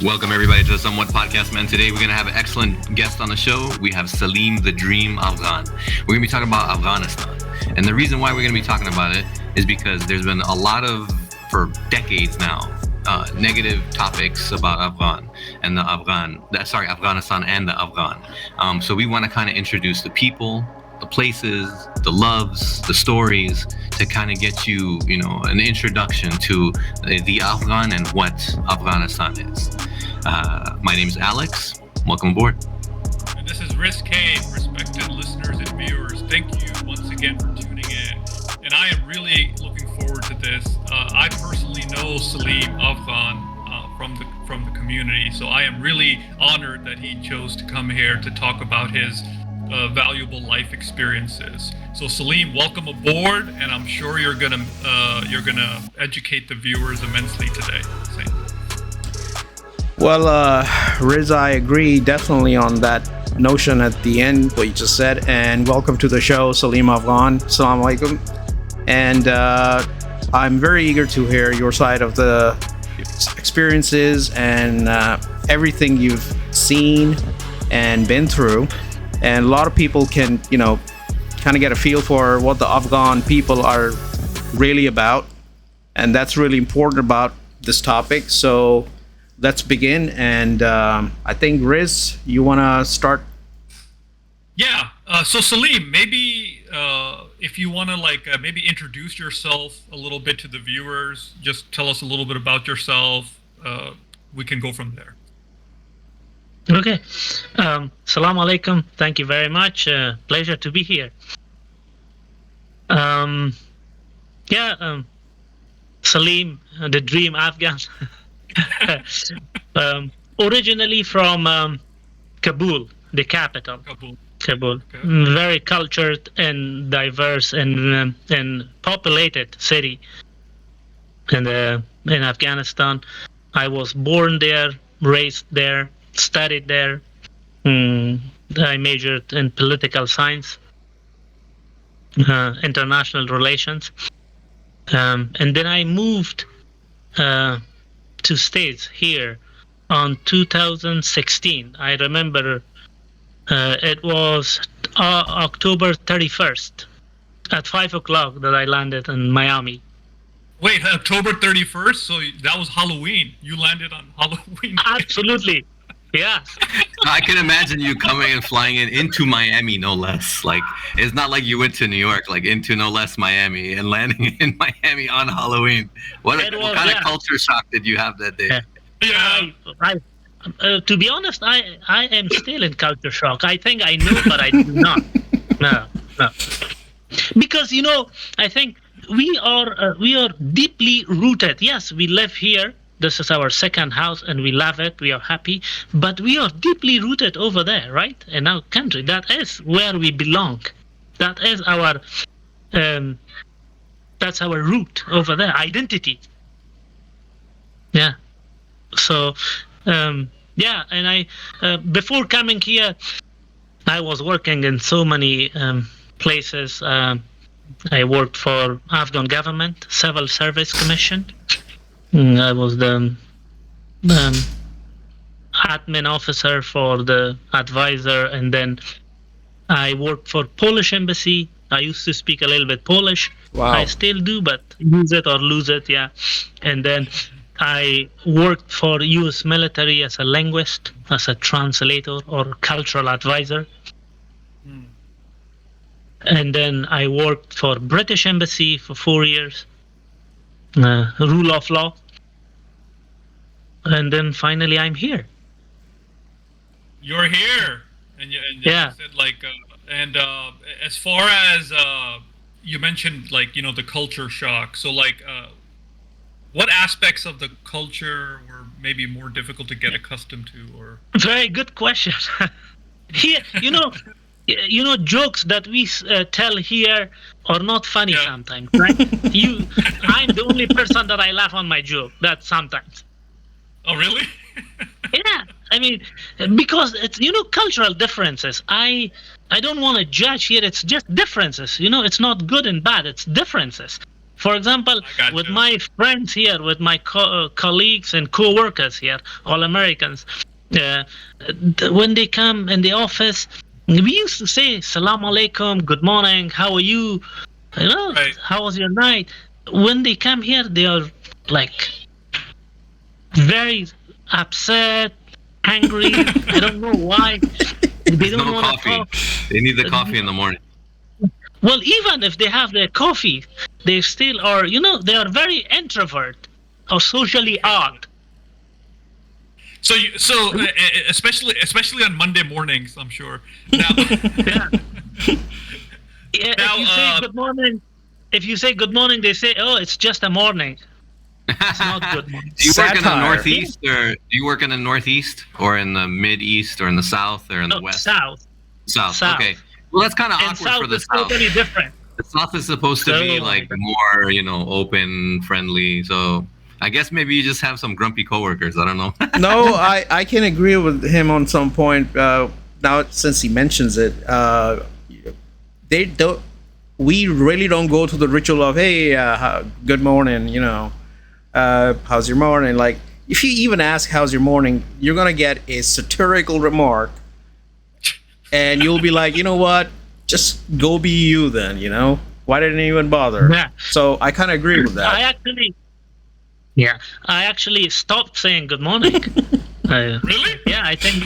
Welcome everybody to the Somewhat Podcast, man. Today we're going to have an excellent guest on the show. We have Saleem The Dream Afghan. We're going to be talking about Afghanistan. And the reason why we're going to be talking about it is because there's been a lot of, for decades now, negative topics about Afghanistan and the Afghan. So we want to kind of introduce the people, the places, the loves, the stories to kind of get you, an introduction to the Afghan and what Afghanistan is. My name is Alex. Welcome aboard. And this is Riz K. Respected listeners and viewers, thank you once again for tuning in. And I am really looking forward to this. I personally know Saleem Afghan from the community, so I am really honored that he chose to come here to talk about his valuable life experiences. So Saleem, welcome aboard, and I'm sure you're gonna educate the viewers immensely today. Well, Riz, I agree definitely on that notion at the end, what you just said, and welcome to the show, Saleem Afghan. Assalamu alaikum. And I'm very eager to hear your side of the experiences and everything you've seen and been through. And a lot of people can, kind of get a feel for what the Afghan people are really about. And that's really important about this topic. So let's begin. And I think, Riz, you want to start? Yeah. So Saleem, maybe if you want to maybe introduce yourself a little bit to the viewers, just tell us a little bit about yourself. We can go from there. Okay. Salam alaikum. Thank you very much. Pleasure to be here. Saleem, the Dream Afghan. Originally from Kabul, the capital. Kabul. Okay. Very cultured and diverse and populated city in Afghanistan. I was born there, raised there, studied there. I majored in political science, international relations, and then I moved to States here on 2016. I remember it was October 31st at 5 o'clock that I landed in Miami. Wait, October 31st? So that was Halloween. You landed on Halloween. Absolutely. Yeah. I can imagine you coming and flying into Miami, no less. Like, it's not like you went to New York, like into no less Miami and landing in Miami on Halloween. What kind of culture shock did you have that day? Yeah. To be honest, I am still in culture shock. I think I know, but I do not. No. Because, I think we are deeply rooted. Yes, we live here. This is our second house and we love it. We are happy, but we are deeply rooted over there, right? In our country. That is where we belong. That is that's our root over there, identity. Yeah. So, and I, before coming here, I was working in so many places. I worked for Afghan government, Civil Service Commission. I was the admin officer for the advisor, and then I worked for Polish embassy. I used to speak a little bit Polish. Wow. I still do, but use it or lose it, yeah. And then I worked for U.S. military as a linguist, as a translator or cultural advisor. And then I worked for British embassy for 4 years, rule of law. And then finally I'm here. You're here, and you Yeah. said like, as far as you mentioned, like the culture shock. So like, what aspects of the culture were maybe more difficult to get accustomed to, or? Very good question. Here, jokes that we tell here are not funny Yeah. sometimes, right? I'm the only person that I laugh on my joke. That sometimes. Oh, really? Yeah, I mean, because it's cultural differences. I don't want to judge here. It's just differences. It's not good and bad. It's differences. For example, I gotcha. with my friends here, with my colleagues and co-workers here, all Americans, when they come in the office, we used to say "Salam alaikum," "Good morning," "How are you?" Right. "How was your night?" When they come here, they are like very upset, angry. I don't know why. They There's don't no want to coffee. talk. They need the coffee in the morning. Well, even if they have their coffee, they still are, they are very introvert or socially odd. So especially on Monday mornings, I'm sure. Now, Yeah. Yeah, Now, if you say good morning, they say, "Oh, it's just a morning." It's not good morning. Do you work in the Satire. Northeast, or do you work in the Northeast, or in the Mid-East, or in the South, or in the No, West? South. South. South. Okay. Well, that's kind of And awkward South for the is South. totally different. The South is supposed to be So- like more, open, friendly. So I guess maybe you just have some grumpy coworkers. I don't know. No, I can agree with him on some point. Now, since he mentions it, they don't. We really don't go to the ritual of, "Hey, good morning," how's your morning? Like, if you even ask how's your morning, you're gonna get a satirical remark, and you'll be like, you know what? Just go be you then. Why didn't you even bother? Yeah. So I kind of agree with that. I actually stopped saying good morning. really? Yeah, I think,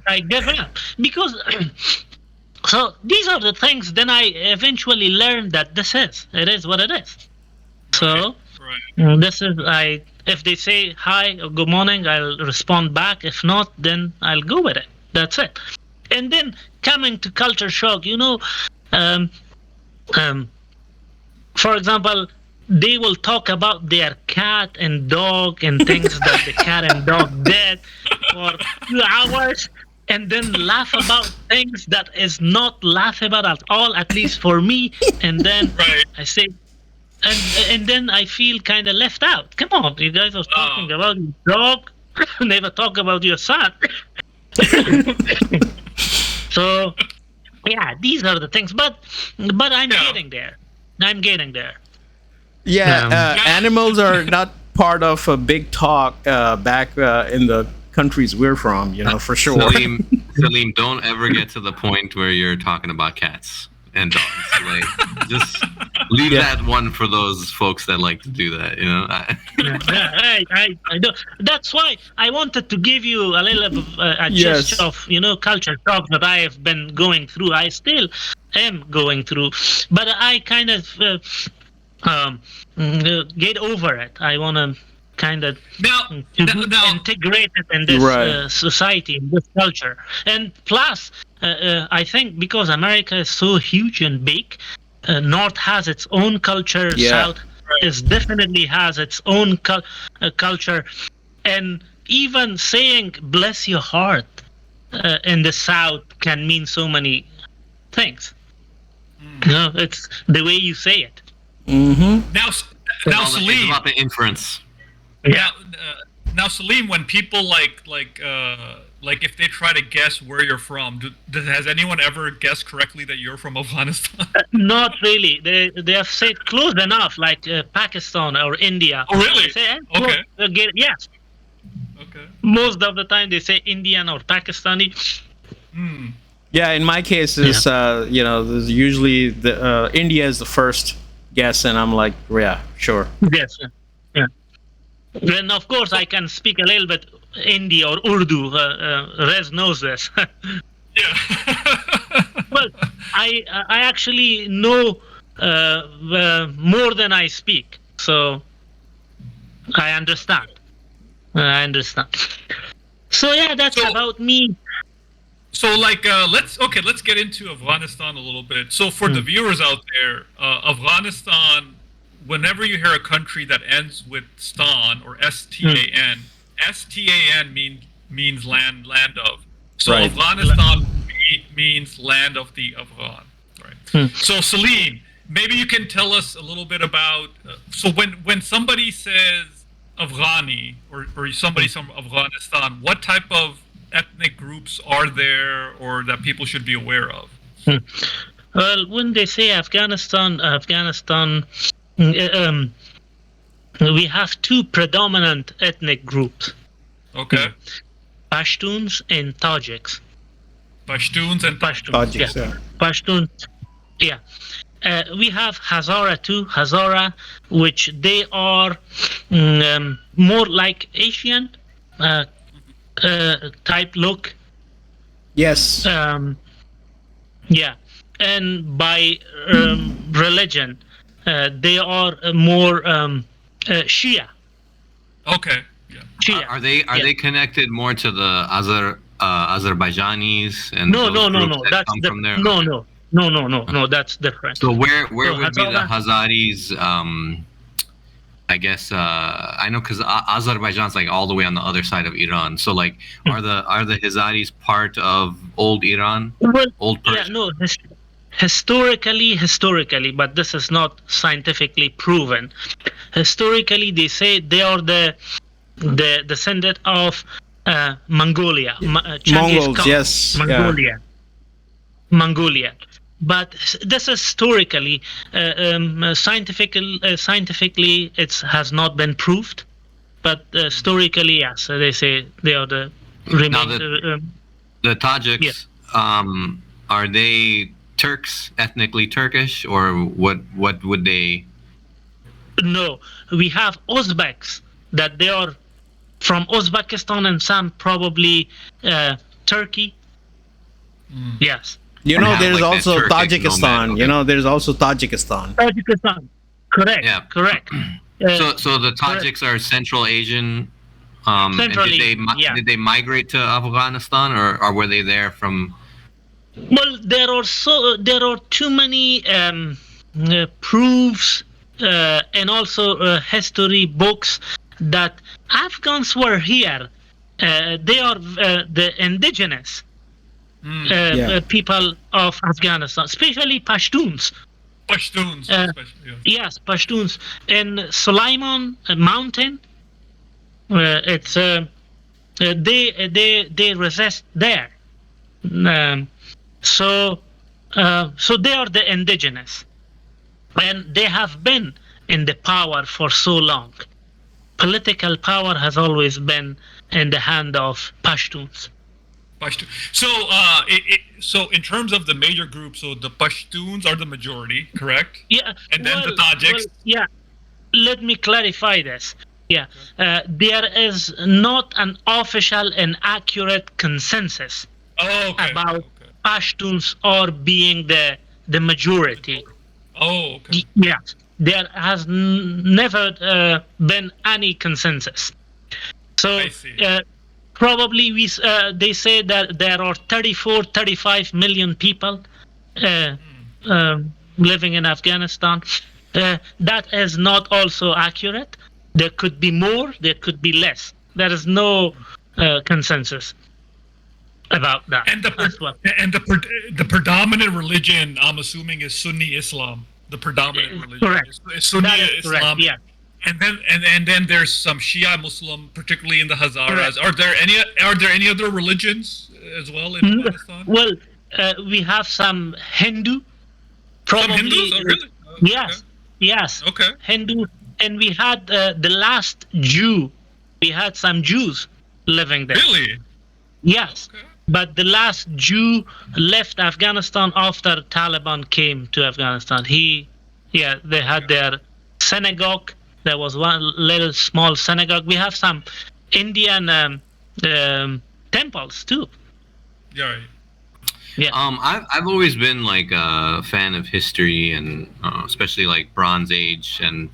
I give up. Because, so these are the things, then I eventually learned that it is what it is. So, Right. this is, if they say hi or good morning, I'll respond back. If not, then I'll go with it. That's it. And then coming to culture shock, for example, they will talk about their cat and dog and things that the cat and dog did for 2 hours, and then laugh about things that is not laughable at all, at least for me. And then Right. I say, and then I feel kind of left out. Come on, you guys are talking about your dog, never talk about your son. So, yeah, these are the things. But I'm Yeah. getting there. I'm getting there. Yeah, animals are not part of a big talk back in the countries we're from, for sure. Saleem, don't ever get to the point where you're talking about cats and dogs. Like, just leave that one for those folks that like to do that. I do. That's why I wanted to give you a little a Yes. gist of culture shock that I have been going through. I still am going through, but I kind of get over it. I want to kind of Now, integrate it in this Right. society, in this culture. And plus, I think because America is so huge and big, North has its own culture, Yeah. South is definitely has its own culture. And even saying bless your heart in the South can mean so many things. It's the way you say it. Mm-hmm. now, It's Saleem. about the inference. Now, Saleem, when people like if they try to guess where you're from, has anyone ever guessed correctly that you're from Afghanistan? Not really. They have said close enough, like Pakistan or India. Oh, really? They say, Okay. Yes. Okay. Most of the time they say Indian or Pakistani. Yeah, in my case, is there's usually the India is the first guess, and I'm like, yeah, sure. Yes. Yeah. Then of course I can speak a little bit Hindi or Urdu. Rez knows this. Yeah. Well, I actually know more than I speak, so I understand. I understand. So yeah, that's about me. So let's get into Afghanistan a little bit. So for the viewers out there, Afghanistan, whenever you hear a country that ends with stan or STAN, STAN means land of. So Right. Afghanistan means land of the Afghan. Right. So Saleem, maybe you can tell us a little bit about. So when somebody says Afghani or somebody's from Afghanistan, what type of ethnic groups are there or that people should be aware of? Well, when they say Afghanistan, we have two predominant ethnic groups: Okay. Pashtuns and Tajiks. Pashtuns and Tajiks, yeah. Pashtun, yeah. We have Hazara too, Hazara, which they are more like Asian type look. Yes. Yeah, and by religion, they are more Shia. Okay. Yeah. Shia. Are they connected more to the Azerbaijanis and No, those no, groups no. that That's come from there? no. That's different. So where would be the Hazara- Hazaris? I guess I know because Azerbaijan's like all the way on the other side of Iran. So like, are the Hazaris part of old Iran? Well, Old Persia? yeah, no. Historically, but this is not scientifically proven. Historically, they say they are the descendant of Mongolia. Genghis Mongols, Khan, yes, yeah. Mongolia. But this is historically, scientifically, it has not been proved. But historically, yes, they say they are the remains. The Tajiks, Yes. Are they Turks, ethnically Turkish, or what would they? No, we have Uzbeks that they are from Uzbekistan and some probably Turkey. Yes. You know, have, there's like, also that Turkic Tajikistan. nomad, okay. You know, there's also Tajikistan. Tajikistan. Correct. Yeah. Correct. So the Tajiks are Central Asian. Central and Asian, yeah. did they migrate to Afghanistan, or were they there from? Well, there are too many proofs and also history books that Afghans were here. They are the indigenous people of Afghanistan, especially Pashtuns. Pashtuns, especially. Yeah. Yes, Pashtuns in Sulaiman Mountain. It's they resist there. So they are the indigenous, and they have been in the power for so long. Political power has always been in the hand of Pashtuns. Pashtun. So in terms of the major groups, so the Pashtuns are the majority, correct? Yeah, And then the Tajiks? yeah, let me clarify this. Yeah, there is not an official and accurate consensus Oh, okay. about Pashtuns or being the majority. Oh, okay. Yes, there has never been any consensus. So I see. probably they say that there are 35 million people living in Afghanistan. That is not also accurate. There could be more, there could be less. There is no consensus about that. And the predominant religion, I'm assuming, is Sunni Islam. The predominant religion Correct. is Sunni That is Islam. correct, yeah. And then there's some Shia Muslim, particularly in the Hazaras. Correct. Are there any other religions as well in Afghanistan? Well, we have some Hindu. Probably, Some Hindus? Oh, really? Yes, yes. Okay. Hindu, and we had the last Jew. We had some Jews living there. Really? Yes, Okay. but the last Jew left Afghanistan after Taliban came to Afghanistan. They had their synagogue. There was one little small synagogue. We have some Indian temples too. Yeah. Right. Yeah. I've always been like a fan of history, and especially like Bronze Age and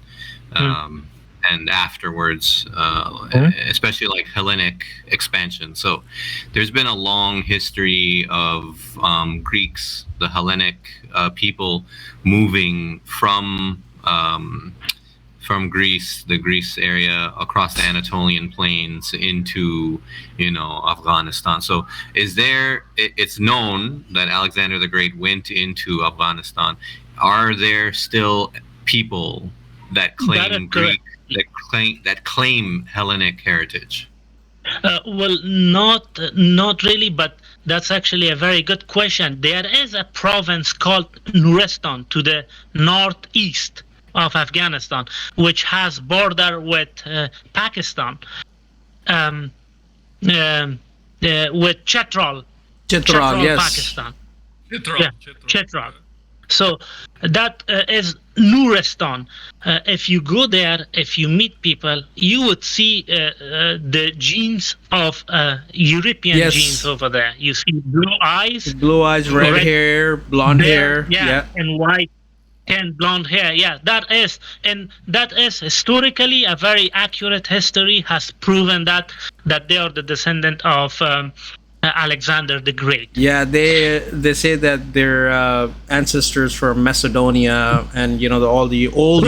afterwards, especially like Hellenic expansion. So there's been a long history of Greeks, the Hellenic people, moving from Greece, the Greece area, across the Anatolian plains into, Afghanistan. So it's known that Alexander the Great went into Afghanistan. Are there still people that claim Greek, that claim Hellenic heritage? Well, not really, but that's actually a very good question. There is a province called Nuristan to the northeast of Afghanistan, which has border with Pakistan, with Chetral, yes. Pakistan. Chitral. Chetral. So that is Nuristan. If you go there, if you meet people, you would see the genes of European genes over there. You see blue eyes, red hair, blonde hair, and white and blonde hair. Yeah, that is historically a very accurate history has proven that they are the descendant of Alexander the Great. Yeah, they say that their ancestors from Macedonia and all the old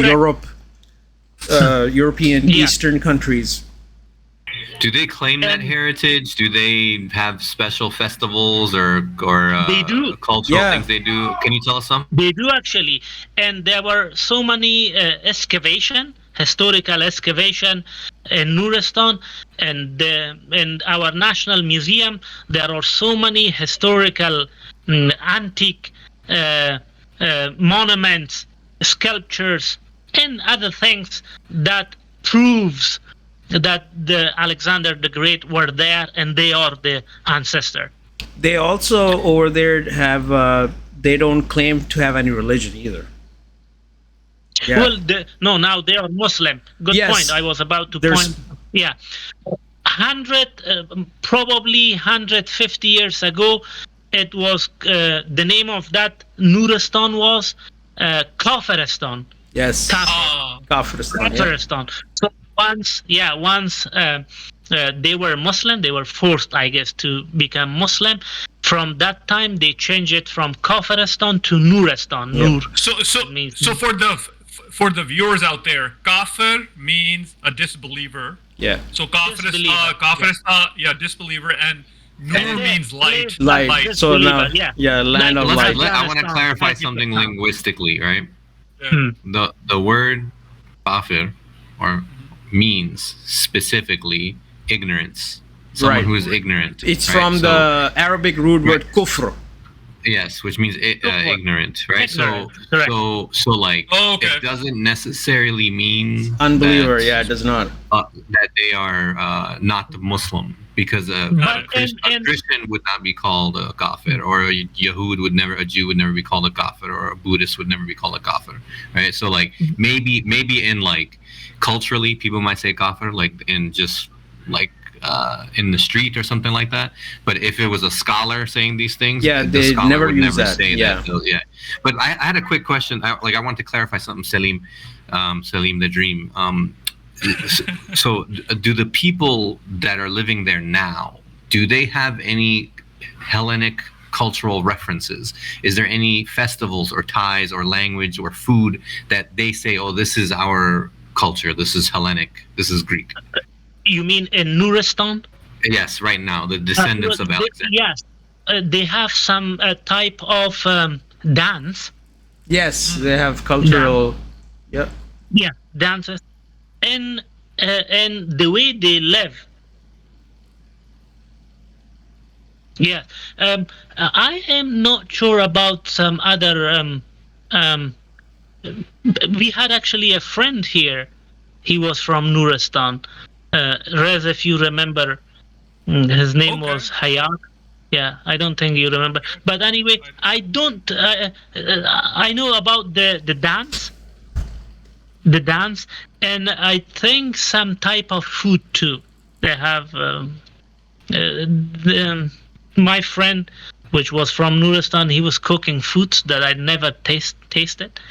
European Eastern countries. Do they claim that heritage? Do they have special festivals or they do. Cultural things they do? Can you tell us some? They do actually, and there were so many historical excavation in Nuristan, and in our national museum there are so many historical antique monuments, sculptures, and other things that proves that the Alexander the Great were there and they are the ancestor. They also over there have they don't claim to have any religion either. Yeah. Well, now they are Muslim. Good point. I was about to point. Yeah, probably 150 years ago, it was the name of that Nuristan was Kafiristan. Yes. Kafiristan. So once they were Muslim, they were forced, I guess, to become Muslim. From that time, they changed it from Kafiristan to Nuristan. Yep. So for the viewers out there, kafir means a disbeliever. Yeah. So Kafiristan, disbeliever, and Nur means light. Light. So now, land of light. I want to clarify something linguistically, right? Yeah. The word kafir means specifically ignorance. Someone who is ignorant. It's from the Arabic root word kufr. Yes, which means ignorant, right? So like, it doesn't necessarily mean unbeliever. It does not. That they are not Muslim, because a Christian would not be called a kafir, or a Jew would never be called a kafir, or a Buddhist would never be called a kafir, right? So like maybe in like culturally, people might say kafir, like in just like in the street or something like that. But if it was a scholar saying these things, they never use that. Say that. So, But I had a quick question. I want to clarify something, Saleem. Saleem the Dream. So do the people that are living there now, do they have any Hellenic cultural references? Is there any festivals or ties or language or food that they say, oh, this is our culture, this is Hellenic, this is Greek? You mean in Nuristan? Yes, right now, the descendants of Alexander. Yes, they have some type of dance. Yes, they have cultural. Yeah, dances, and the way they live. Yeah, I am not sure about some other. We had actually a friend here. He was from Nuristan. Rez, if you remember, his name was Hayat. Yeah, I don't think you remember. But anyway, I don't. I know about the dance, and I think some type of food too. They have my friend, which was from Nuristan. He was cooking foods that I never tasted.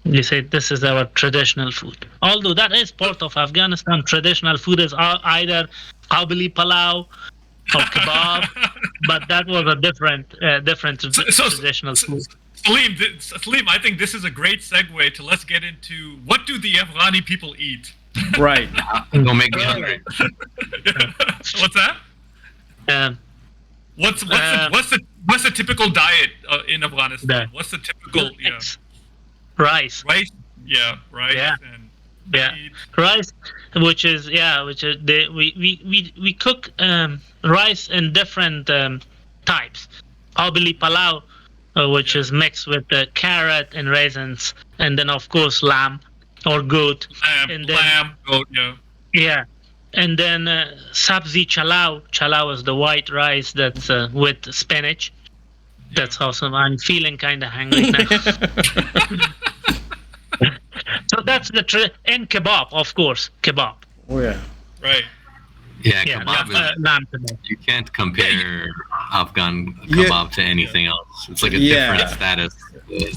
He said this is our traditional food. Although that is part of Afghanistan, traditional food is either qabili palau or kebab, but that was a different traditional food. Saleem, I think this is a great segue to let's get into what do the Afghani people eat? Right. Don't make me hungry. What's that? What's the typical diet in Afghanistan? What's the typical rice? Rice, rice and meat. Rice, which is we cook rice in different types. Qabili palau, which is mixed with carrot and raisins, and then of course lamb or goat. Lamb, goat, yeah. And then sabzi chalau. Chalau is the white rice that's with spinach. That's awesome. I'm feeling kind of hungry now. So that's the and kebab, of course, kebab. Oh yeah. Right. Yeah, kebab. Lamb kebab. You can't compare Afghan kebab to anything else. It's like a different status. It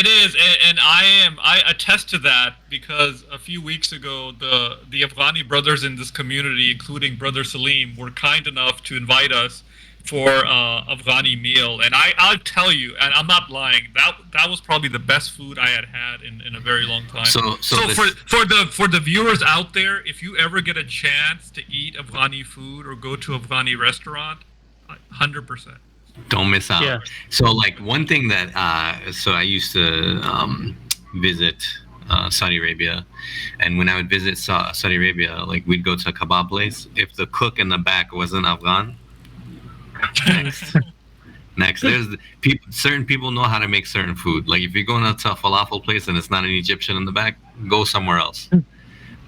is, and I attest to that because a few weeks ago the Afghani brothers in this community, including Brother Saleem, were kind enough to invite us for Afghani meal, and I'll tell you, and I'm not lying, that was probably the best food I had in a very long time. So for the viewers out there, if you ever get a chance to eat Afghani food or go to Afghani restaurant, 100%. Don't miss out. Yeah. So like one thing that so I used to visit Saudi Arabia, and when I would visit Saudi Arabia, like we'd go to a kebab place. If the cook in the back wasn't Afghan, next. There's certain people know how to make certain food. Like if you're going to a falafel place and it's not an Egyptian in the back, go somewhere else.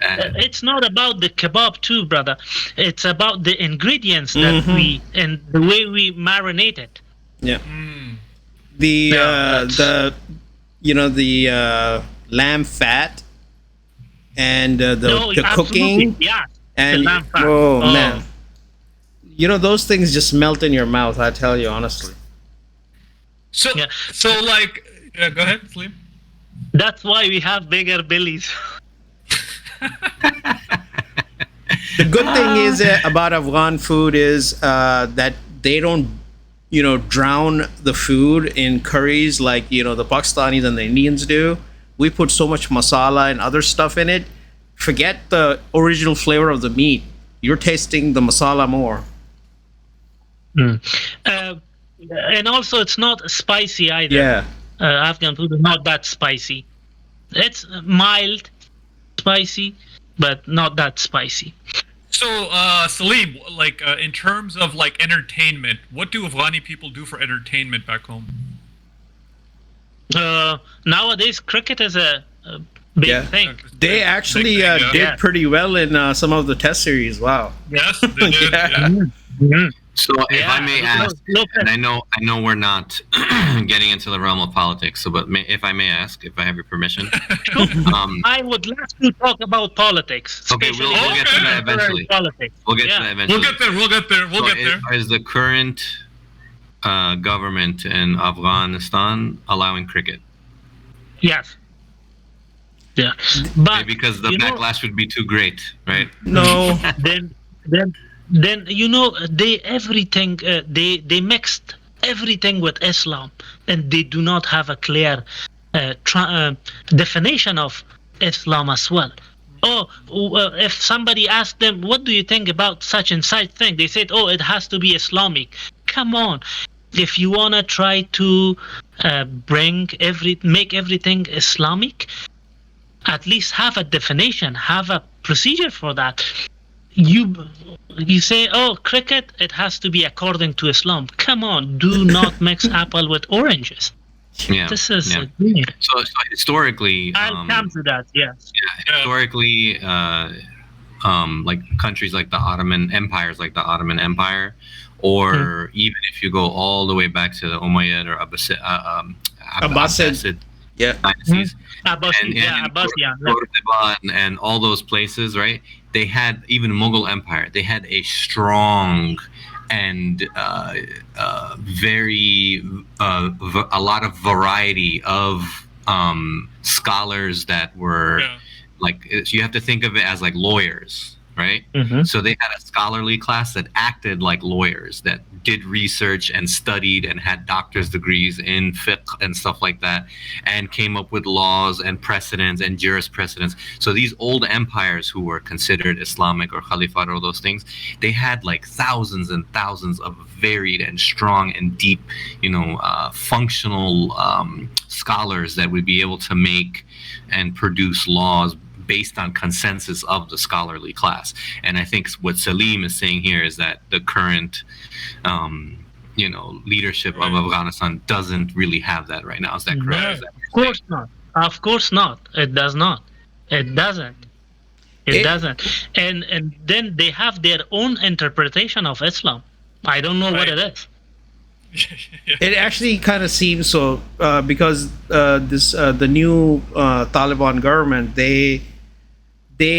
It's not about the kebab too, brother. It's about the ingredients that we and the way we marinate it. Yeah. The lamb fat and the cooking. Yeah. And the lamb fat. Man, those things just melt in your mouth. I tell you honestly. So go ahead, Saleem. That's why we have bigger bellies. The good thing is about Afghan food is that they don't, drown the food in curries like the Pakistanis and the Indians do. We put so much masala and other stuff in it. Forget the original flavor of the meat. You're tasting the masala more. And also, it's not spicy either. Yeah. Afghan food is not that spicy. It's mild, spicy, but not that spicy. So, Saleem, in terms of entertainment, what do Afghani people do for entertainment back home? Nowadays, cricket is a big thing. They actually did pretty well in some of the test series. Wow. Yes, they did. Mm-hmm. So if I may ask, and I know we're not getting into the realm of politics, but if I may ask, if I have your permission, I would love to talk about politics. Okay, we'll get to that eventually. Politics. We'll get to that eventually. We'll get there. Is the current government in Afghanistan allowing cricket? Yes. Yeah, but because the backlash would be too great, right? No. Then they everything they mixed everything with Islam, and they do not have a clear definition of Islam as well. If somebody asked them, what do you think about such and such thing, they said, it has to be Islamic. Come on, if you wanna try to make everything Islamic, at least have a definition, have a procedure for that. You say, cricket, it has to be according to Islam. Come on, do not mix apple with oranges. Yeah, this is weird. So historically, I'll come to that. Yes. Yeah, historically, like countries like the Ottoman empires, like the Ottoman Empire, or even if you go all the way back to the Umayyad or Abbasid Yeah. dynasties, Abbas, and Abbas, Cordoba and all those places, right? They had, even Mughal Empire, they had a strong and a lot of variety of scholars that were you have to think of it as like lawyers, right? So they had a scholarly class that acted like lawyers, that did research and studied and had doctor's degrees in fiqh and stuff like that, and came up with laws and precedents and jurisprudence. So these old empires who were considered Islamic or Caliphate or those things, they had like thousands and thousands of varied and strong and deep, functional scholars that would be able to make and produce laws based on consensus of the scholarly class. And I think what Saleem is saying here is that the current leadership of Afghanistan doesn't really have that right now. Is that correct? No, of course not. Of course not. It does not. It doesn't. It doesn't. And then they have their own interpretation of Islam. I don't know what it is. It actually kind of seems so because the new Taliban government, they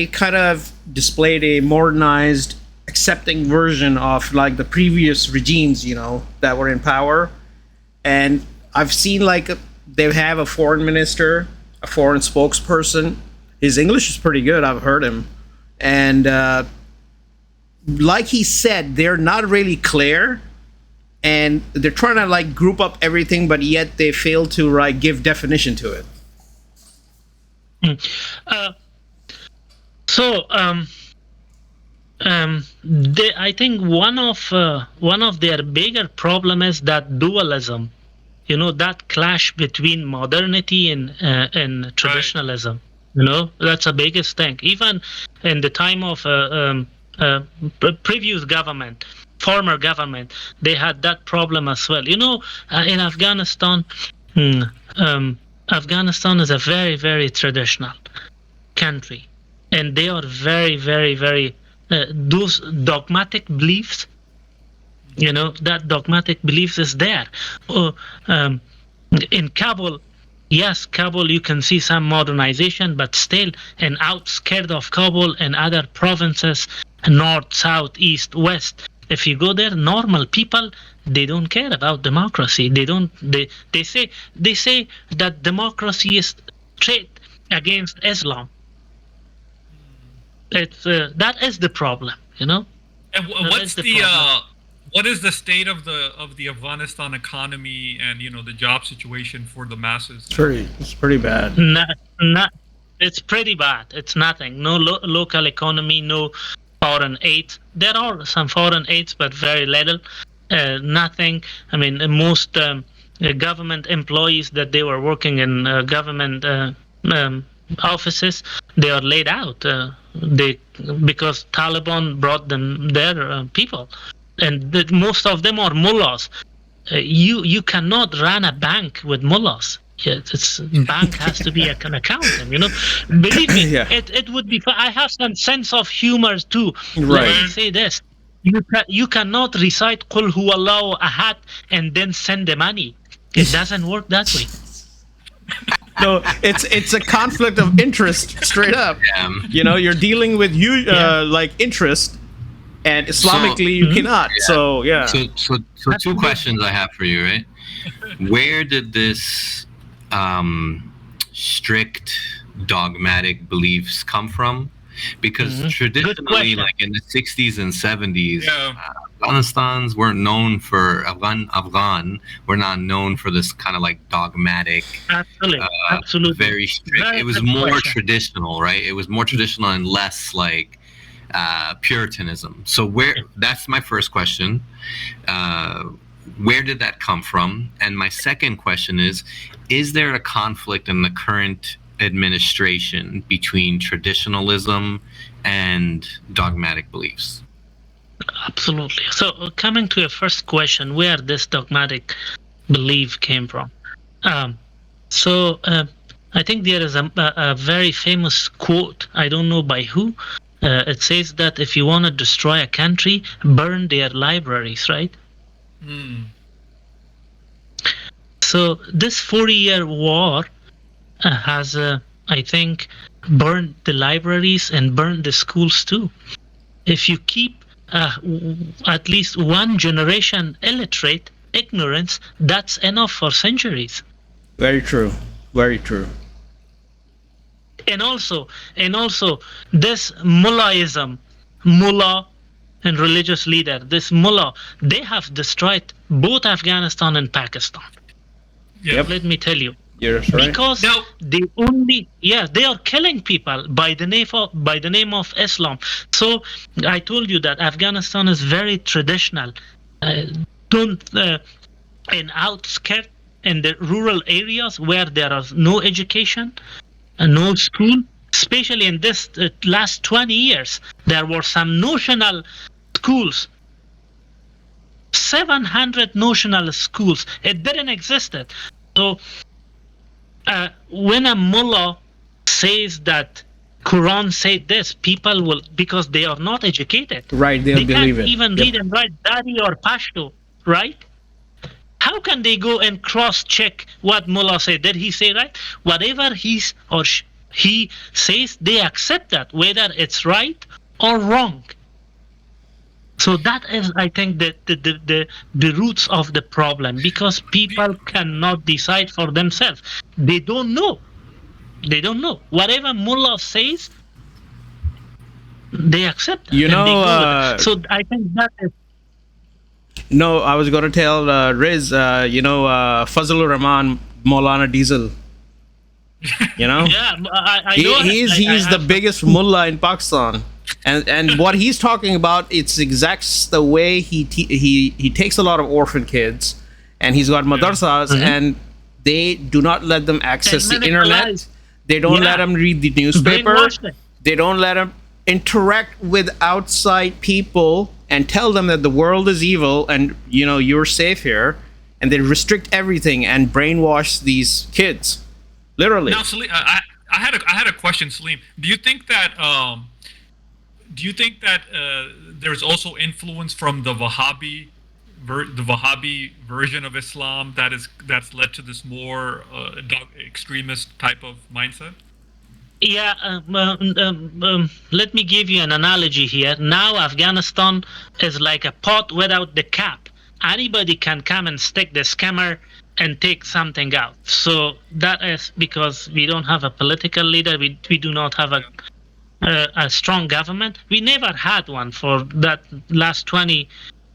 kind of displayed a modernized, accepting version of like the previous regimes, that were in power. And I've seen like they have a foreign minister, a foreign spokesperson. His English is pretty good. I've heard him. And like he said, they're not really clear. And they're trying to like group up everything, but yet they fail to give definition to it. I think one of their bigger problem is that dualism, that clash between modernity and traditionalism. That's the biggest thing. Even in the time of previous government, former government, they had that problem as well. In Afghanistan, Afghanistan is a very, very traditional country, and they are very, very, very those dogmatic beliefs. That dogmatic beliefs is there. In Kabul, yes, Kabul, you can see some modernization, but still, and outskirts of Kabul and other provinces, north, south, east, west. If you go there, normal people, they don't care about democracy. They say that democracy is straight against Islam. That is the problem, And what is the state of the Afghanistan economy and the job situation for the masses? It's pretty bad. It's pretty bad. It's nothing. No local economy. No foreign aid. There are some foreign aids, but very little. Nothing. I mean, most government employees that they were working in government offices, they are laid out. Because Taliban brought them their people, and most of them are mullahs. You cannot run a bank with mullahs. Bank has to be an accountant. Believe me, it would be. I have some sense of humor too. Right. Let me say this: you cannot recite "Qul huwallahu ahad" and then send the money. It doesn't work that way. No, it's a conflict of interest, straight up. You're dealing with like interest, and Islamically you cannot. Yeah. So yeah. So two questions I have for you, right? Where did this strict dogmatic beliefs come from? Because traditionally, like in the 60s and 70s, Afghanistans weren't known for Afghan. We're not known for this kind of like dogmatic, absolutely, very strict. It was more traditional, right? It was more traditional and less like Puritanism. So that's my first question. Where did that come from? And my second question is there a conflict in the current administration between traditionalism and dogmatic beliefs? Absolutely. So coming to your first question, where this dogmatic belief came from. I think there is a very famous quote, I don't know by who, it says that if you want to destroy a country, burn their libraries, right? So this 40-year war has, I think, burned the libraries and burned the schools too. If you keep at least one generation illiterate, ignorance, that's enough for centuries. Very true. Very true. And also, this mullahism, mullah and religious leader, this mullah, they have destroyed both Afghanistan and Pakistan. Yep. Let me tell you. You're right. Because they are killing people by the name of Islam. So I told you that Afghanistan is very traditional. In outskirts, in the rural areas where there is no education, no school, especially in this last 20 years, there were some notional schools. 700 notional schools. It didn't exist. So when a mullah says that Quran said this, people will, because they are not educated. Right, they'll believe it. They can't even read and write Dari or Pashto, right? How can they go and cross-check what mullah said? Did he say right? Whatever he says, they accept that, whether it's right or wrong. So that is, I think, the roots of the problem, because people cannot decide for themselves. They don't know. Whatever mullah says, they accept that. You know, and they go with it. So I think that is. No, I was going to tell Riz, Fazlur Rahman, Maulana Diesel. You know? Yeah, I know. He's the biggest mullah in Pakistan. And what he's talking about, it's exact the way he takes a lot of orphan kids, and he's got madrasas, and they do not let them access the internet. They don't let them read the newspaper. They don't let them interact with outside people and tell them that the world is evil and you're safe here, and they restrict everything and brainwash these kids, literally. Now, Saleem, I had a question, Saleem. Do you think that there's also influence from the Wahhabi version of Islam that's led to this more extremist type of mindset? Yeah, let me give you an analogy here. Now Afghanistan is like a pot without the cap. Anybody can come and stick the scammer and take something out. So that is because we don't have a political leader. We do not have a strong government. We never had one for that last 20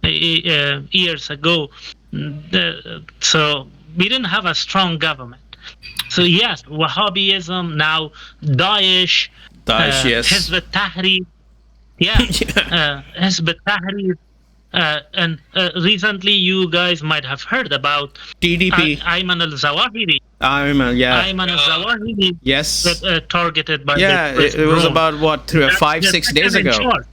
years ago. So we didn't have a strong government. So yes, Wahhabism, now Daesh, yes. Hizb ut-Tahrir, Hizb ut-Tahrir, and recently you guys might have heard about TDP. Ayman al-Zawahiri. Ayman al-Zawahiri. Yes. Targeted by it was about what 5-6 days ago.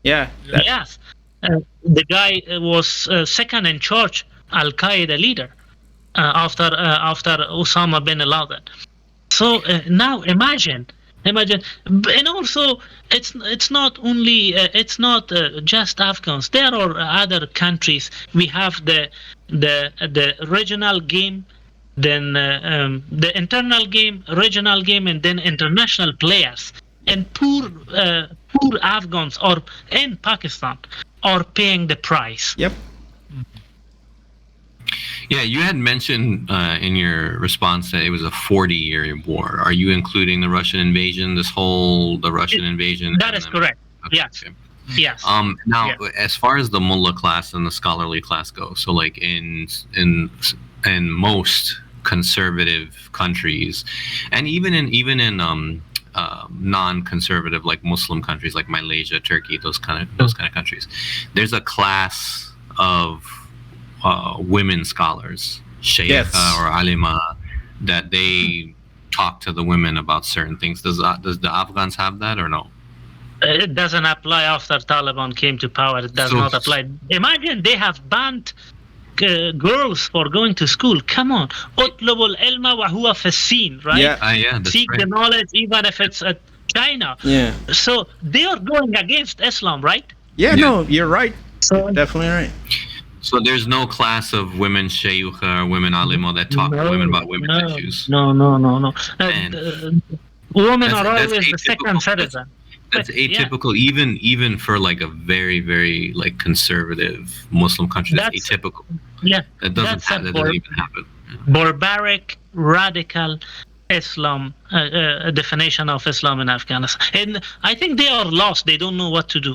Yeah. Yes. The guy was second in charge, Al-Qaeda leader. After Osama bin Laden. So now imagine, and also it's not only just Afghans. There are other countries. We have the regional game, then the internal game, regional game, and then international players. And poor Afghans or in Pakistan are paying the price. Yep. Yeah, you had mentioned in your response that it was a 40-year war. Are you including the Russian invasion, the Russian invasion? That is correct. Okay. Yes. Okay. Yes. Now, as far as the mullah class and the scholarly class go, so like in most conservative countries, and even in non-conservative like Muslim countries like Malaysia, Turkey, those kind of countries, there's a class of women scholars, sheikha or alima, that they talk to the women about certain things. Does the Afghans have that or no? It doesn't apply after Taliban came to power. It does not apply. Imagine they have banned girls for going to school. Come on. اطلبوا العلم وهو في السين, right? Yeah, that's Seek right. the knowledge even if it's a China. Yeah. So they are going against Islam, right? Yeah, no, you're right. So Definitely right. So there's no class of women shayukha or women alimo that talk to women about women's issues. No. Man. Women That's- are that's always the atypical. second citizen. That's Yeah. atypical, even for like a very, very like conservative Muslim country. That's atypical. Yeah, That that's doesn't even happen. barbaric, radical Islam definition of Islam in Afghanistan. And I think they are lost. They don't know what to do.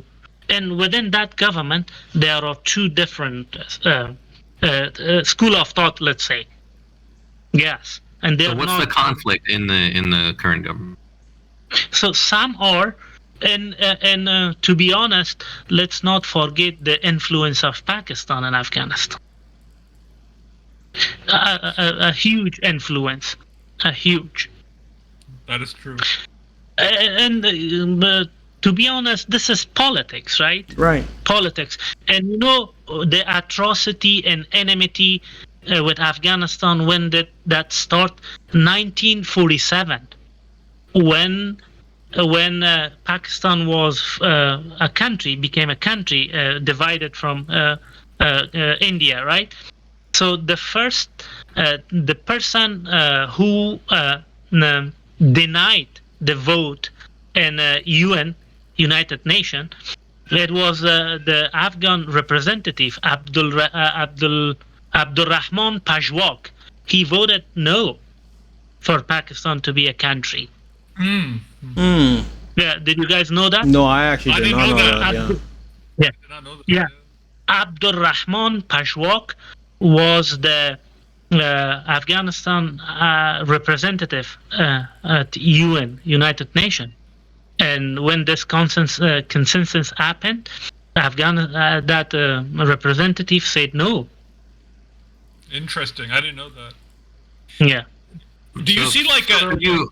And within that government, there are two different school of thought, let's say. Yes, and they're So what's not. the conflict in the current government? So some are, and to be honest, let's not forget the influence of Pakistan and Afghanistan. A huge influence, a huge. That is true. And to be honest, this is politics, right? Right. Politics. And you know, the atrocity and enmity with Afghanistan, when did that start? 1947, when Pakistan was a country, became a country divided from India, right? So the first, the person who denied the vote in UN, United Nations, it was the Afghan representative Abdul Rahman Pajwak. He voted no for Pakistan to be a country. Yeah, did you guys know that? No, I actually I did didn't not know know that. that. Yeah. Did not know that. Yeah. Abdul Rahman Pajwak was the Afghanistan representative at UN, United Nations. And when this consensus happened, that representative said no. Interesting. I didn't know that. Yeah. Do you see like a? Can you,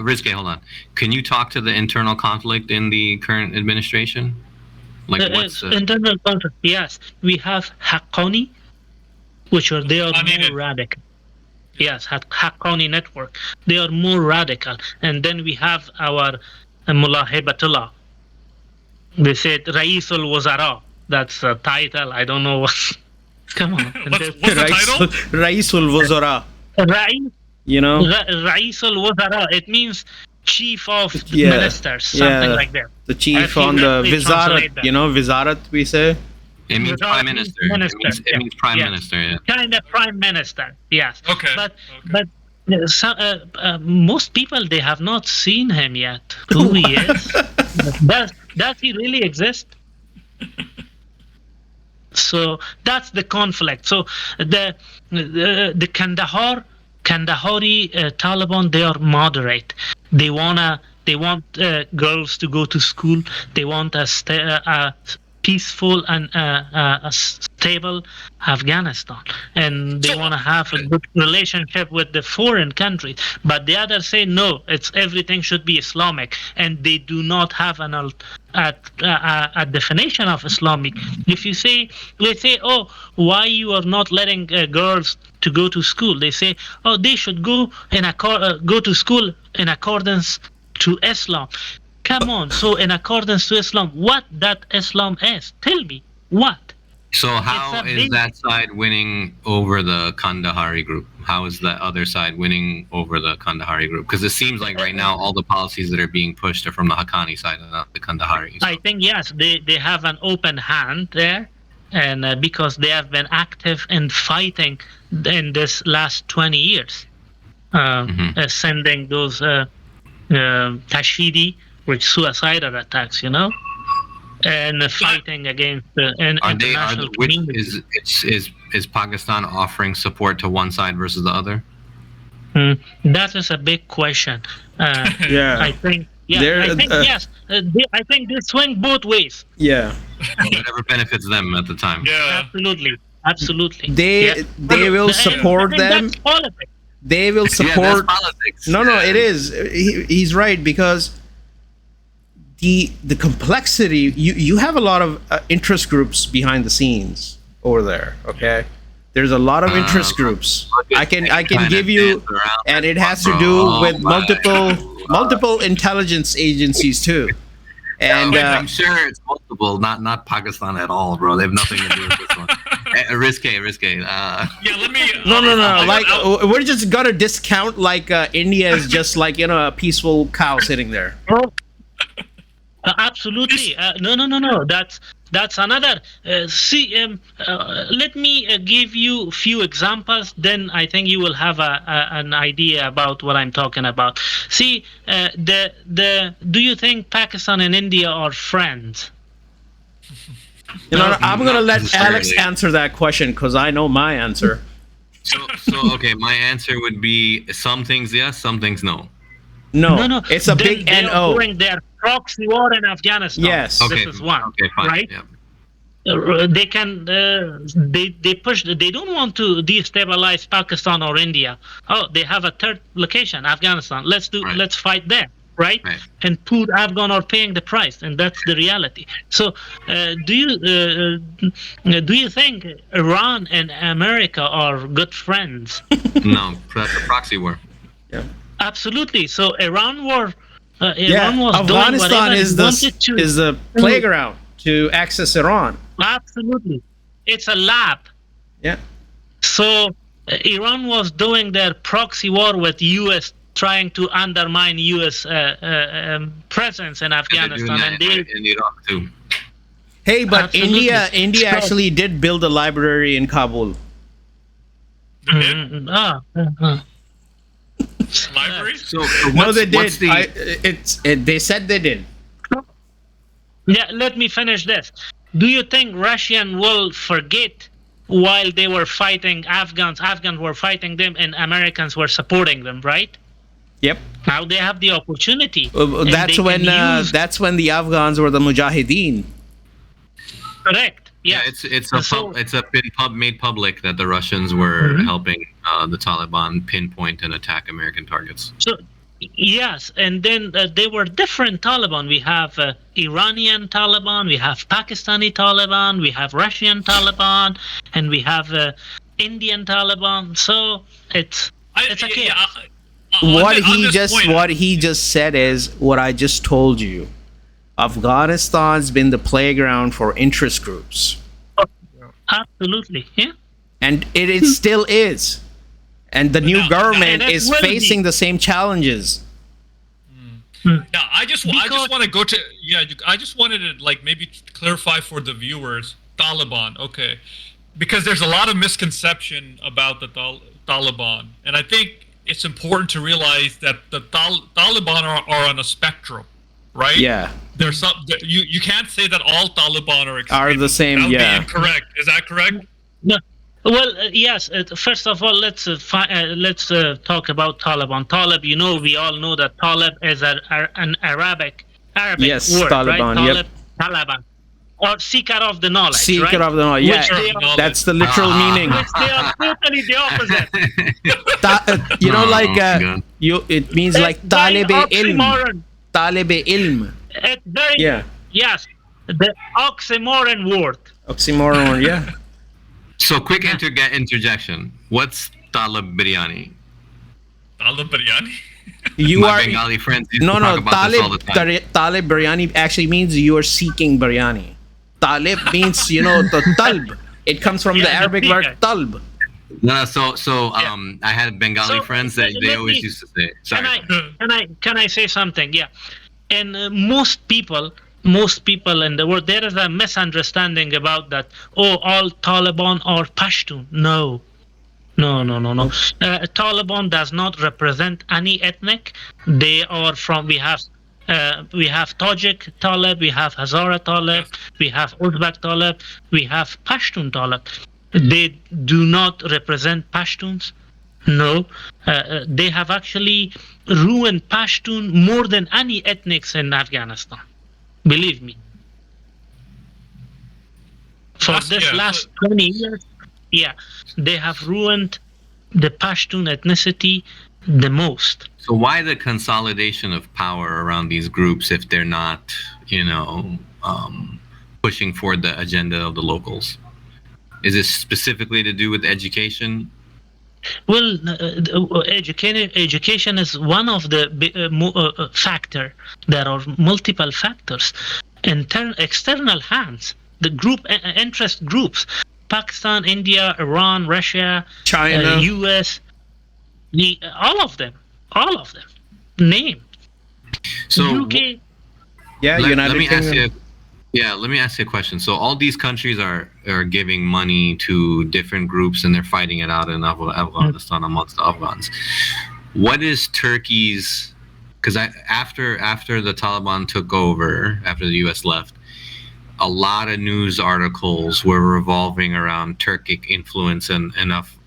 Rizke, hold on. Can you talk to the internal conflict in the current administration? Like what's internal conflict? Yes, we have Haqqani, which are they are Haqqani more radical. Yes, Haqqani network. They are more radical, and then we have our Mullah Hibatullah. They said Raisul Wazara. That's a title. I don't know what. Come on. What's the title? Raisul Wazara. Rais. You know? Raisul Wazara. It means chief of ministers, something like that. The chief I on the think they translate Vizarat, that. you know, Vizarat we say. it means Without prime minister. It means prime minister. Yeah. Kind of prime minister, yes. Okay. But most people, they have not seen him yet. Who he is? Does he really exist? So that's the conflict. So the Kandahari Taliban, they are moderate. They want girls to go to school. They want a peaceful and a stable Afghanistan, and they want to have a good relationship with the foreign countries. But the others say no, everything should be Islamic, and they do not have a definition of Islamic. If you say, they say, oh, why you are not letting girls to go to school? They say, oh, they should go to school in accordance to Islam. Come on, so in accordance to Islam, what that Islam is? Tell me, what? So how is that side winning over the Kandahari group? How is the other side winning over the Kandahari group? Because it seems like right now all the policies that are being pushed are from the Haqqani side and not the Kandahari. I think, yes, they have an open hand there, and because they have been active in fighting in this last 20 years, sending those Tashhidi, which suicidal attacks, you know, and fighting against the international community. Is Pakistan offering support to one side versus the other? That is a big question. Yeah. I think. Yeah, I think yes. I think they swing both ways. Yeah. Whatever benefits them at the time. Yeah. Absolutely. They will support them. That's politics. They will Yeah, support. that's politics. No, it is. He's right, because the complexity. You have a lot of interest groups behind the scenes over there. Okay, there's a lot of interest groups. I can give you, and it has to do with multiple. multiple intelligence agencies too. And I'm sure it's multiple, not Pakistan at all, bro. They have nothing to do with this one. Risque. Yeah, let me. no. Like we're just gonna discount like India is just like a peaceful cow sitting there. Absolutely. No. That's another. Let me give you a few examples. Then I think you will have an idea about what I'm talking about. See, do you think Pakistan and India are friends? I'm gonna let Alex answer that question because I know my answer. So okay, my answer would be some things yes, some things no. No. It's a big they NO. are doing their proxy war in Afghanistan. Yes. Okay. This is one. Okay, fine. Right? Yeah. They can they push. They don't want to destabilize Pakistan or India. Oh, they have a third location, Afghanistan. Let's fight there, right? And poor Afghan are paying the price, and that's the reality. So, do you think Iran and America are good friends? No, that's a proxy war. Yeah. Absolutely. So Iran was Afghanistan doing is the playground to access Iran. Absolutely, it's a lab. Yeah. So Iran was doing their proxy war with U.S. trying to undermine U.S. Presence in Afghanistan, and they in Iraq too. Hey, but Absolutely. India actually did build a library in Kabul. Library? So No, they did. what's the They said they did. Yeah, let me finish this. Do you think Russian will forget while they were fighting Afghans were fighting them and Americans were supporting them, right? Yep. Now they have the opportunity. and That's they when can use- that's when the Afghans were the Mujahideen. correct. Yeah, it's made public that the Russians were helping the Taliban pinpoint and attack American targets. So yes, and then they were different Taliban. We have Iranian Taliban, we have Pakistani Taliban, we have Russian Taliban, and we have Indian Taliban. So it's a chaos. What he just said is what I just told you. Afghanistan's been the playground for interest groups, Absolutely, yeah. and it still is. And the new government and it is will facing be. the same challenges. Yeah, I just Because- want to go to I just wanted to like maybe clarify for the viewers Taliban, okay, because there's a lot of misconception about the Taliban, and I think it's important to realize that the Taliban are on a spectrum, right? Yeah. There's some you can't say that all Taliban are the same, That would yeah. be incorrect. Is that correct? No. Well, yes. First of all, let's talk about Taliban. Talib, we all know that Talib is an Arabic Yes, word, Taliban, right? yep. Taliban, or seeker of the knowledge. Seeker right? of the knowledge. Yeah, Which they are- that's the literal meaning. Which they are totally the opposite. It means like It's very Talib ilm. oxymoron. Talib ilm. It's very Yeah. yes, the oxymoron word. Oxymoron. Yeah. So quick interjection. What's Talib biryani? Talib biryani. You My are Bengali friends used no. to talk about this all the time. Talib biryani actually means you are seeking biryani. Talib means the talb. It comes from the Yeah, the Arabic seeker. word talb. No, I had Bengali So, friends that they let always me- used to say. Sorry. Can I say something? Yeah, and most people in the world, there is a misunderstanding about that. Oh, all Taliban are Pashtun. No. Taliban does not represent any ethnic. They are from. We have Tajik Talib, we have Hazara Talib, we have Uzbek Talib, we have Pashtun Talib. They do not represent Pashtuns. No, they have actually ruined Pashtun more than any ethnics in Afghanistan. Believe me. For this last 20 years, they have ruined the Pashtun ethnicity the most. So why the consolidation of power around these groups if they're not, pushing forward the agenda of the locals? Is this specifically to do with education? Well, education is one of the factor. There are multiple factors. External hands, the group interest groups, Pakistan, India, Iran, Russia, China, US, all of them, name. So UK. yeah, let United me ask Kingdom. you. Yeah, let me ask you a question. So all these countries are giving money to different groups, and they're fighting it out in Afghanistan amongst the Afghans. What is Turkey's? Because after the Taliban took over, after the U.S. left, a lot of news articles were revolving around Turkic influence in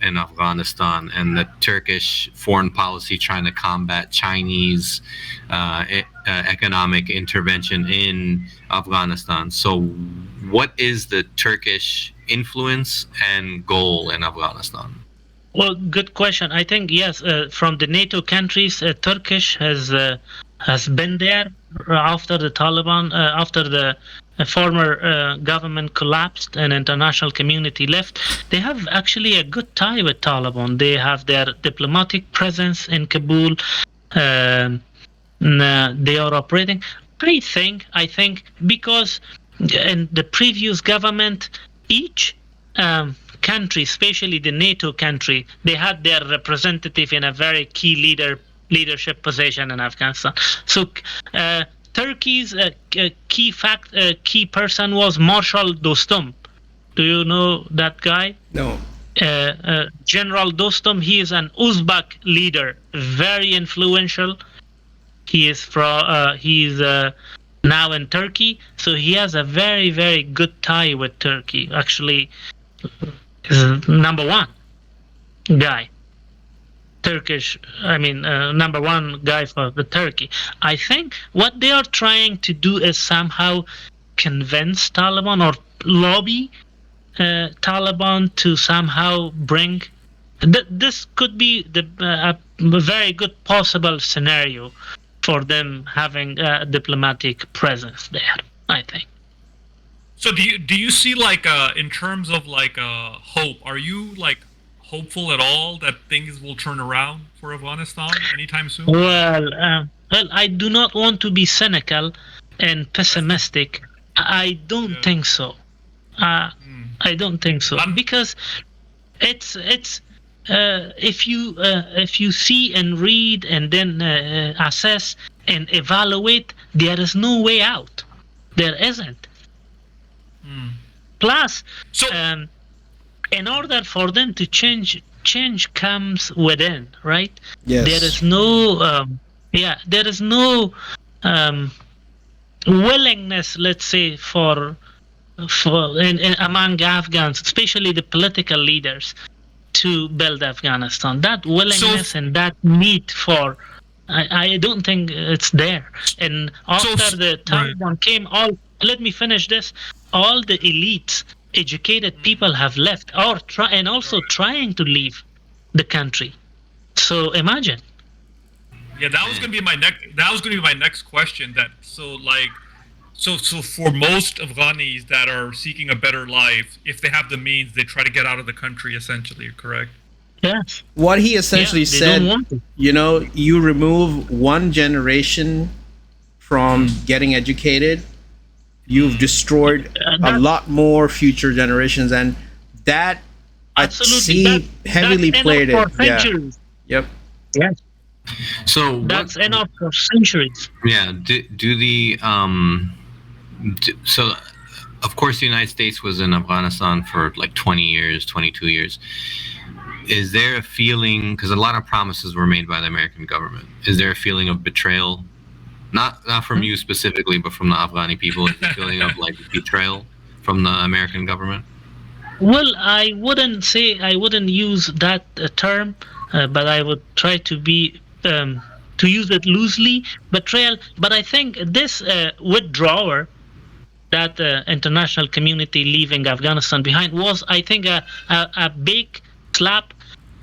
Afghanistan and the Turkish foreign policy trying to combat Chinese economic intervention in Afghanistan. So, what is the Turkish influence and goal in Afghanistan? Well, good question. I think yes, from the NATO countries, Turkish has been there after the Taliban, after the former government collapsed and international community left. They have actually a good tie with Taliban. They have their diplomatic presence in Kabul. They are operating. I think because in the previous government, each country, especially the NATO country, they had their representative in a very key leadership position in Afghanistan. So Turkey's key person was Marshal Dostum. Do you know that guy? No. General Dostum. He is an Uzbek leader, very influential. He is now in Turkey, so he has a very, very good tie with Turkey. Actually, is number one guy. Number one guy for the Turkey. I think what they are trying to do is somehow convince Taliban or lobby Taliban to somehow bring. This could be a very good possible scenario for them having a diplomatic presence there, I think. So do you see like in terms of like hope? Are you like hopeful at all that things will turn around for Afghanistan anytime soon? Well, I do not want to be cynical and pessimistic. I don't think so. I don't think so because it's if you see and read and then assess and evaluate, there is no way out. There isn't. Plus, in order for them to change comes within, right? Yes. There is no willingness, let's say, for among Afghans, especially the political leaders, to build Afghanistan. That willingness and that need for, I don't think it's there. And after the Taliban came, let me finish this. All the elites, educated people have left, and also trying to leave the country. So imagine. Yeah, that was gonna be my next question. So for most Afghanis that are seeking a better life, if they have the means, they try to get out of the country. Essentially, correct? Yes. What he essentially said, you remove one generation from getting educated, you've destroyed a lot more future generations, and that I see heavily played it. Yeah. Yep. Yes. So that's enough for centuries. Yeah. So, of course, the United States was in Afghanistan for like 20 years, 22 years. Is there a feeling, because a lot of promises were made by the American government, is there a feeling of betrayal? Not from you specifically, but from the Afghani people, is the feeling of like betrayal from the American government? Well, I wouldn't use that term, but I would try to use it loosely, betrayal. But I think this withdrawal, that international community leaving Afghanistan behind, was, I think, a big slap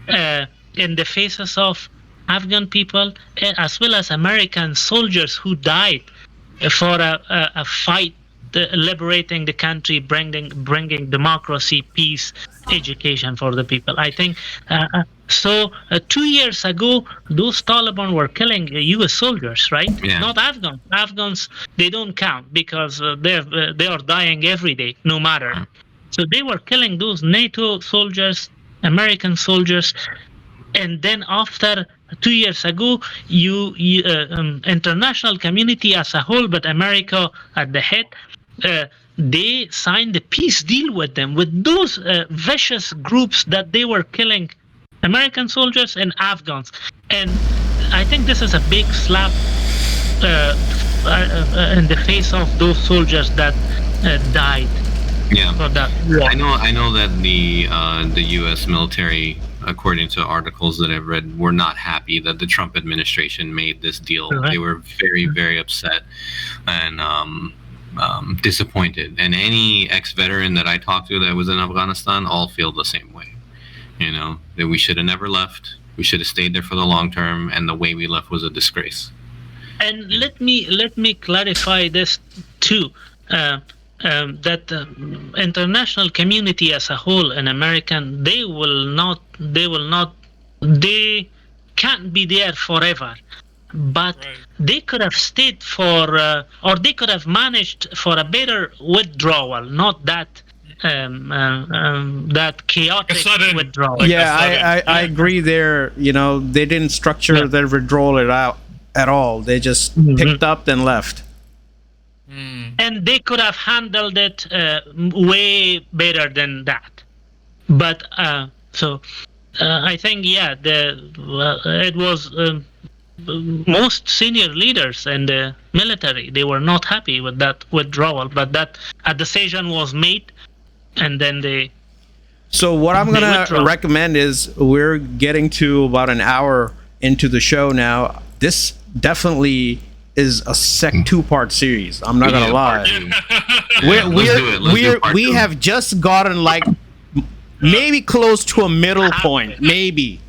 in the faces of Afghan people, as well as American soldiers who died for a fight liberating the country, bringing democracy, peace, education for the people. I think so. 2 years ago, those Taliban were killing U.S. soldiers, right? Yeah. Not Afghans. Afghans, they don't count because they are dying every day, no matter. So they were killing those NATO soldiers, American soldiers, and then after 2 years ago, international community as a whole, but America at the head, they signed a peace deal with them, with those vicious groups that they were killing American soldiers and Afghans. And I think this is a big slap in the face of those soldiers that died. Yeah. For that war. I know that the U.S. military, according to articles that I've read, were not happy that the Trump administration made this deal. Correct. They were very, very upset and disappointed. And any ex-veteran that I talked to that was in Afghanistan all feel the same way. You know, that we should have never left. We should have stayed there for the long term, and the way we left was a disgrace. And let me clarify this too. That international community as a whole and American, they can't be there forever, but Right. they could have stayed for, or they could have managed for a better withdrawal, not that that chaotic sudden- withdrawal. Like Yeah, a I agree there. You know, they didn't structure Yeah. their withdrawal it out at all. They just Mhm. picked up and left. And they could have handled it way better than that. But I think it was most senior leaders in the military. They were not happy with that withdrawal, but that a decision was made, and then they. So what I'm They gonna withdraw. recommend is we're getting to about an hour into the show now. This definitely is a two-part series. I'm not gonna Yeah, lie. part two. We're, Let's do it. Let's do part we two. have just gotten like maybe close to a middle point, maybe.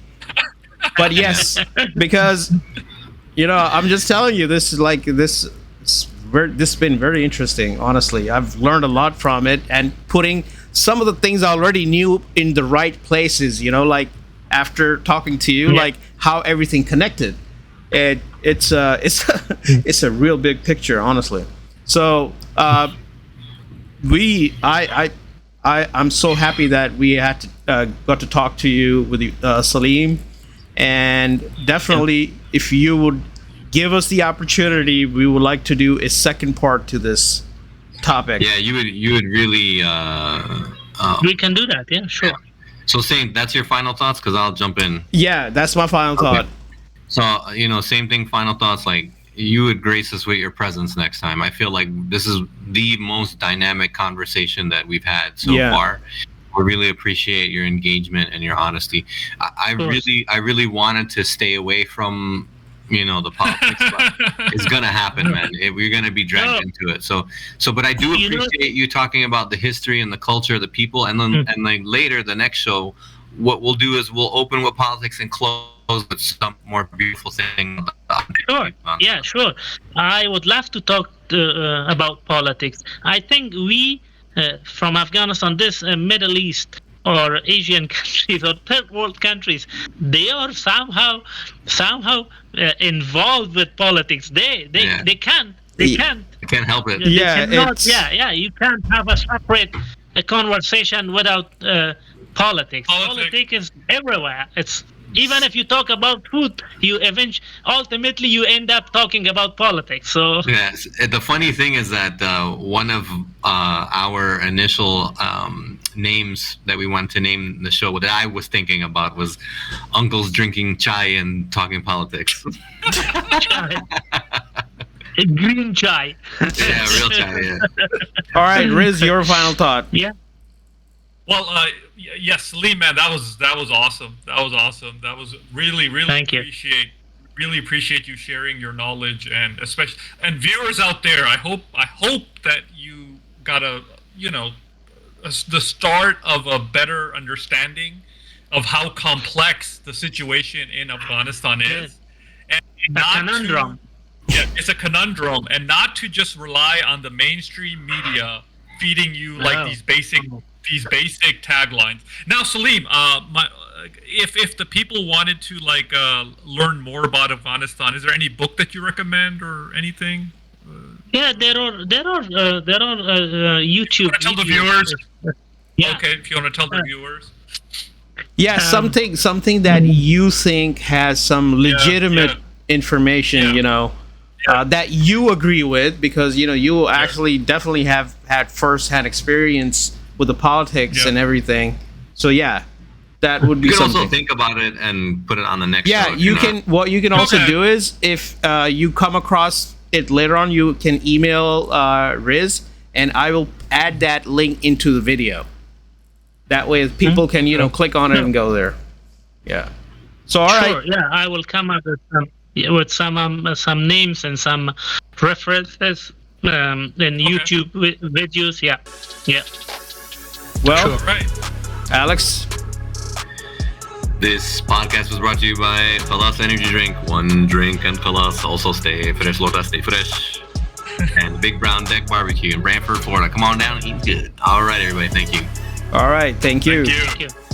But yes, because you know, I'm just telling you, this is like this has been very interesting. Honestly, I've learned a lot from it, and putting some of the things I already knew in the right places. You know, like after talking to you, Yeah. like how everything connected. It's a real big picture, honestly. So I'm so happy that we had to got to talk to you with Saleem, and definitely if you would give us the opportunity, we would like to do a second part to this topic. Yeah, you would really. We can do that. Yeah, sure. So, Saint, that's your final thoughts, because I'll jump in. Yeah, that's my final thought. So, you know, same thing, final thoughts, like, you would grace us with your presence next time. I feel like this is the most dynamic conversation that we've had so Yeah. far. We really appreciate your engagement and your honesty. I course. really wanted to stay away from, you know, the politics, but it's gonna happen, man. We're gonna be dragged into it. So, but I do You know- appreciate you talking about the history and the culture, the people, and then and like later, the next show, what we'll do is we'll open with politics and close with some more beautiful thing. Sure. Yeah, sure. I would love to talk about politics. I think we, from Afghanistan, this Middle East or Asian countries or third world countries, they are somehow involved with politics. They can't. They can't. I can't help it. They Yeah, cannot- it's- yeah. You can't have a separate conversation without politics. Politics. Politics is everywhere. It's even if you talk about food, ultimately you end up talking about politics. So Yes. The funny thing is that one of our initial names that we wanted to name the show that I was thinking about was Uncles Drinking Chai and Talking Politics. green chai. Yeah, real chai, yeah. All right, Riz, your final thought. Yeah. Well, yes, Lee, man, that was awesome. That was awesome. That was really Thank you. appreciate you sharing your knowledge, and especially viewers out there. I hope that you got the start of a better understanding of how complex the situation in Afghanistan is, and The conundrum. Yeah, it's a conundrum, and not to just rely on the mainstream media feeding you like these basic taglines. Now, Saleem, if the people wanted to learn more about Afghanistan, is there any book that you recommend or anything? Yeah, there are YouTube. Tell the viewers. Yeah. Okay, if you want to tell the viewers. Yeah, something that you think has some legitimate information, that you agree with, because you actually definitely have had first-hand experience with the politics and everything. So yeah, that would be you can something. also think about it and put it on the next. Yeah, show if you you're can. not- What you can also do is, if you come across it later on, you can email Riz, and I will add that link into the video. That way, people can click on it and go there. Yeah. So all right. Sure. Yeah, I will come up with some names and some references in YouTube videos. Yeah. Yeah. Well, Right. Alex. This podcast was brought to you by Khalas Energy Drink. One drink and Khalas. Also stay fresh, Lota, stay fresh. And Big Brown Deck Barbecue in Brantford, Florida. Come on down and eat good. All right, everybody. Thank you. All right. Thank you. Thank you. Thank you.